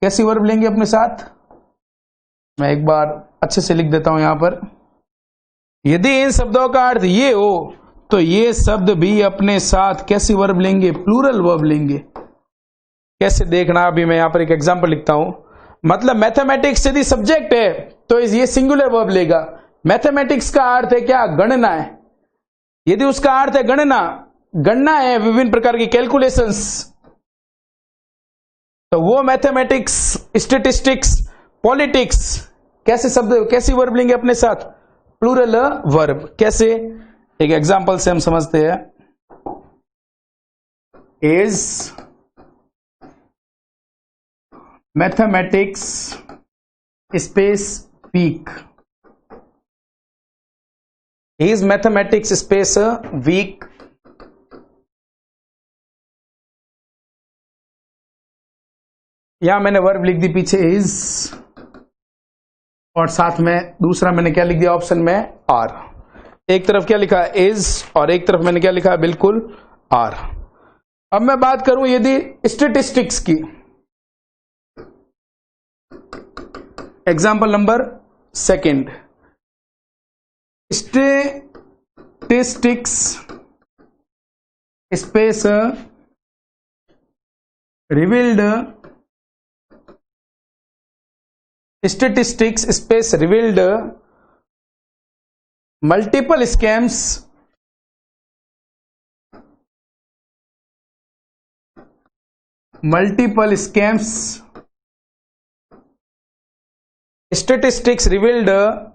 कैसी वर्ब लेंगे अपने साथ? मैं एक बार अच्छे से लिख देता हूं यहां पर। यदि इन शब्दों का अर्थ ये हो तो ये शब्द भी अपने साथ कैसी वर्ब लेंगे? प्लूरल वर्ब लेंगे। कैसे देखना, अभी मैं यहां पर एक एग्जांपल लिखता हूं। मतलब मैथमेटिक्स यदि सब्जेक्ट है तो ये सिंगुलर वर्ब लेगा। मैथमेटिक्स का अर्थ है क्या? गणना है। यदि उसका अर्थ है गणना, गणना है विभिन्न प्रकार की कैलकुलेशंस, तो वो मैथमेटिक्स, स्टैटिस्टिक्स, पॉलिटिक्स कैसे शब्द, कैसी वर्ब लेंगे अपने साथ? Plural verb. कैसे? एक एग्जांपल से हम समझते हैं। Is mathematics space weak. Is mathematics space weak. यहां मैंने वर्ब लिख दी पीछे इज, और साथ में दूसरा मैंने क्या लिख दिया ऑप्शन में? आर। एक तरफ क्या लिखा है? इज, और एक तरफ मैंने क्या लिखा है? बिल्कुल आर। अब मैं बात करूं यदि स्टैटिस्टिक्स की, example number second. Statistics space revealed, statistics space revealed multiple scams Statistics revealed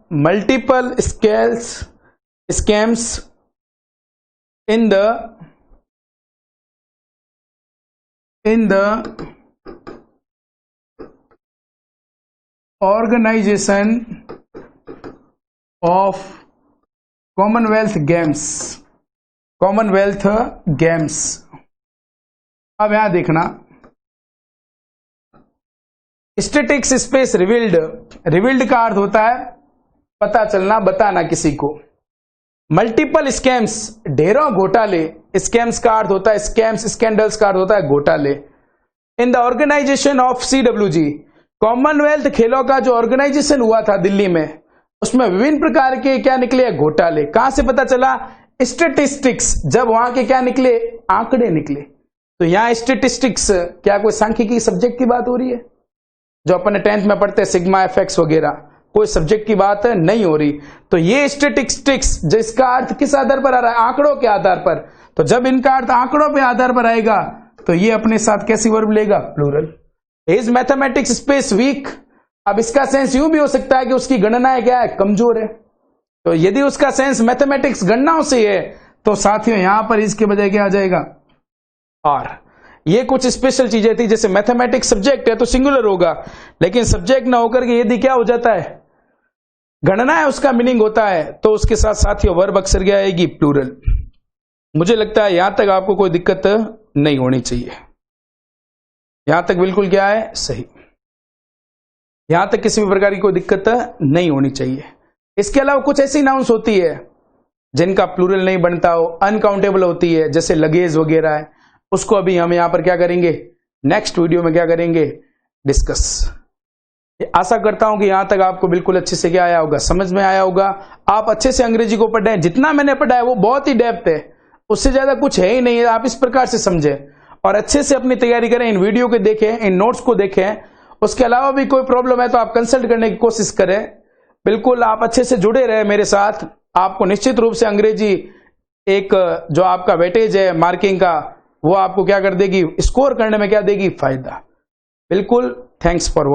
multiple scams in the organization of Commonwealth Games। अब यहां देखना, स्टैटिस्टिक्स स्पेस रिवील्ड का अर्थ होता है पता चलना, बताना किसी को। मल्टीपल स्कैम्स, ढेरों घोटाले, स्कैम्स का अर्थ होता है स्कैम्स, स्कैंडल्स का अर्थ होता है घोटाले। In the organisation of CWG, Commonwealth खेलों का जो ऑर्गेनाइजेशन हुआ था दिल्ली में, उसमें विभिन्न प्रकार के क्या निकले, घोटाले। कहां से पता चला? स्टैटिस्टिक्स, जब वहां के क्या निकले, आंकड़े निकले। तो यहां स्टैटिस्टिक्स क्या कोई सांख्यिकी सब्जेक्ट की बात हो रही है जो अपन 10th में पढ़ते हैं, सिग्मा एफएक्स वगैरह, कोई सब्जेक्ट की बात नहीं हो रही। तो ये स्टैटिस्टिक्स जिसका अर्थ किस आधार पर आ रहा है, आंकड़ों के आधार पर। तो जब इनका अर्थ आंकड़ों पे आधार पर आएगा तो ये अपने साथ कैसी वर्ब लेगा, plural. Is mathematics space weak, अब इसका सेंस यूं भी हो सकता है कि उसकी गणनाएं क्या है, कमजोर है। तो यदि उसका सेंस मैथमेटिक्स गणनाओं से है तो साथियों यहां पर इसके बजाय क्या आ जाएगा, और। ये कुछ स्पेशल चीजें थी, जैसे मैथमेटिक्स सब्जेक्ट है तो सिंगुलर होगा, लेकिन सब्जेक्ट ना होकर के यदि क्या हो जाता है, गणना है, उसका मीनिंग होता है, तो उसके साथ साथियों वर्ब अक्सर क्या आएगी, प्लूरल। मुझे लगता है यहां तक आपको कोई दिक्कत नहीं होनी चाहिए, यहां तक बिल्कुल क्या है, सही। यहां तक किसी भी प्रकार की कोई दिक्कत नहीं होनी चाहिए। इसके अलावा कुछ ऐसी नाउंस होती है जिनका प्लूरल नहीं बनता हो, अनकाउंटेबल होती है, जैसे लगेज वगैरह है, उसको अभी हम यहां पर क्या करेंगे, नेक्स्ट वीडियो में क्या करेंगे, डिस्कस। आशा करता हूं कि यहां तक आपको बिल्कुल अच्छे से क्या आया होगा, समझ में आया होगा। आप अच्छे से अंग्रेजी को पढ़ें, जितना मैंने पढ़ा है वो बहुत ही डेप्थ है, उससे ज्यादा कुछ है ही नहीं है। आप इस प्रकार से समझें और अच्छे से अपनी तैयारी करें, इन वीडियो को देखें, इन नोट्स को देखें। उसके अलावा भी कोई प्रॉब्लम है तो आप कंसल्ट करने की कोशिश करें। बिल्कुल आप अच्छे से जुड़े रहे मेरे साथ, आपको निश्चित रूप से अंग्रेजी एक जो आपका वेटेज है मार्किंग का, वो आपको क्या कर देगी, स्कोर करने में क्या देगी, फायदा। बिल्कुल, थैंक्स फॉर वॉचिंग।